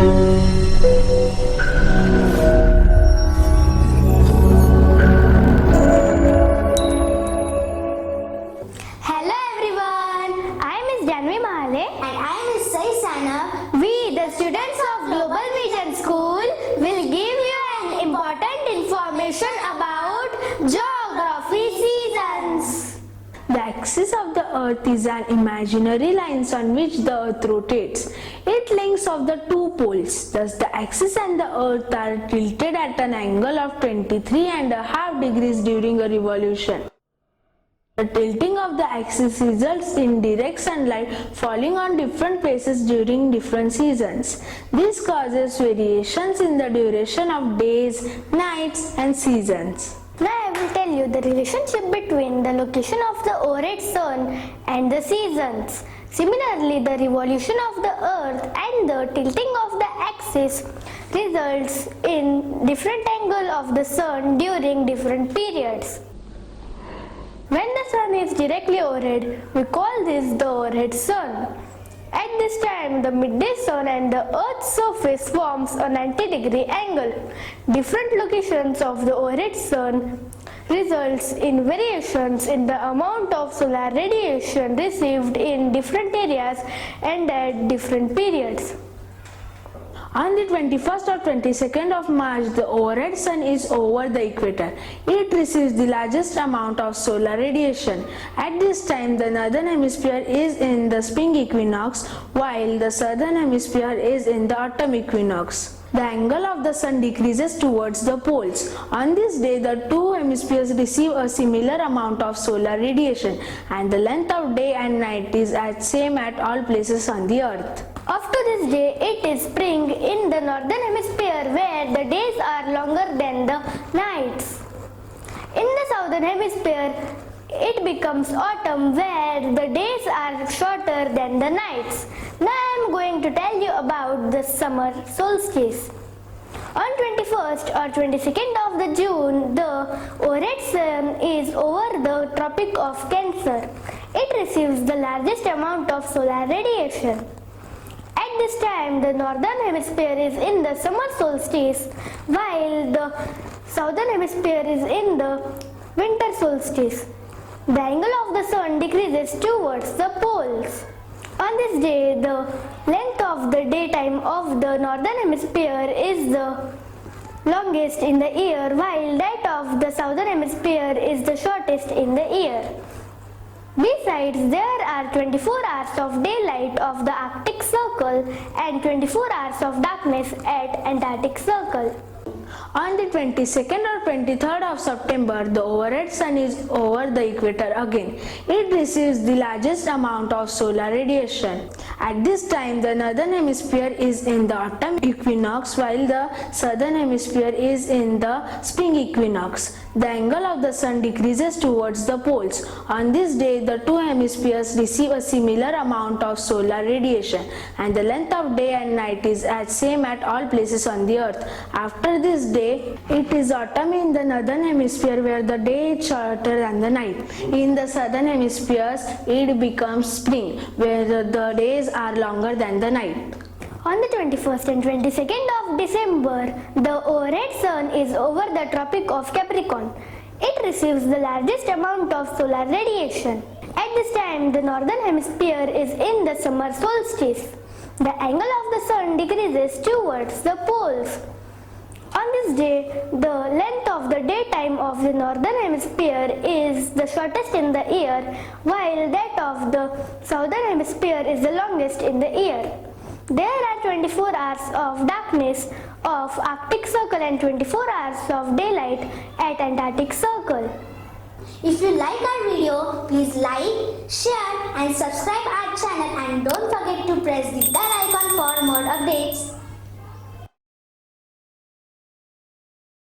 Hello everyone, I am Ms. Janvi Mahale And I am Ms. Sai Sana. We, the students of Global Vision School, will give you an important information about geography seasons. The axis of the earth is an imaginary line on which the earth rotates. It links of the two poles. Thus the axis and the earth are tilted at an angle of 23.5 degrees during a revolution. The tilting of the axis results in direct sunlight falling on different places during different seasons. This causes variations in the duration of days, nights and seasons. Now I will tell you the relationship between the location of the overhead sun and the seasons. Similarly, the revolution of the earth and the tilting of the axis results in different angle of the sun during different periods. When the sun is directly overhead, we call this the overhead sun. At this time, the midday sun and the earth's surface forms a 90-degree angle. Different locations of the overhead sun results in variations in the amount of solar radiation received in different areas and at different periods. On the 21st or 22nd of March, the overhead sun is over the equator. It receives the largest amount of solar radiation. At this time, the northern hemisphere is in the spring equinox, while the southern hemisphere is in the autumn equinox. The angle of the sun decreases towards the poles. On this day, the two hemispheres receive a similar amount of solar radiation, and the length of day and night is same at all places on the earth. Up to this day, it is spring in the northern hemisphere where the days are longer than the nights. In the southern hemisphere, it becomes autumn where the days are shorter than the nights. Now I am going to tell you about the summer solstice. On 21st or 22nd of the June, the overhead sun is over the Tropic of Cancer. It receives the largest amount of solar radiation. At this time, the northern hemisphere is in the summer solstice, while the southern hemisphere is in the winter solstice. The angle of the sun decreases towards the poles. On this day, the length of the daytime of the northern hemisphere is the longest in the year, while that of the southern hemisphere is the shortest in the year. Besides, there are 24 hours of daylight of the Arctic Circle and 24 hours of darkness at Antarctic Circle. On the 22nd or 23rd of September, the overhead sun is over the equator again. It receives the largest amount of solar radiation. At this time, the northern hemisphere is in the autumn equinox, while the southern hemisphere is in the spring equinox. The angle of the sun decreases towards the poles. On this day, the two hemispheres receive a similar amount of solar radiation, and the length of day and night is same at all places on the earth. After this day, it is autumn in the northern hemisphere where the day is shorter than the night. In the southern hemispheres, it becomes spring where the days are longer than the night. On the 21st and 22nd of December, the overhead sun is over the Tropic of Capricorn. It receives the largest amount of solar radiation. At this time, the northern hemisphere is in the summer solstice. The angle of the sun decreases towards the poles. On this day, the length of the daytime of the northern hemisphere is the shortest in the year, while that of the southern hemisphere is the longest in the year. There are 24 hours of darkness of Arctic Circle and 24 hours of daylight at Antarctic Circle. If you like our video, please like, share and subscribe our channel, and don't forget to press the bell icon for more updates.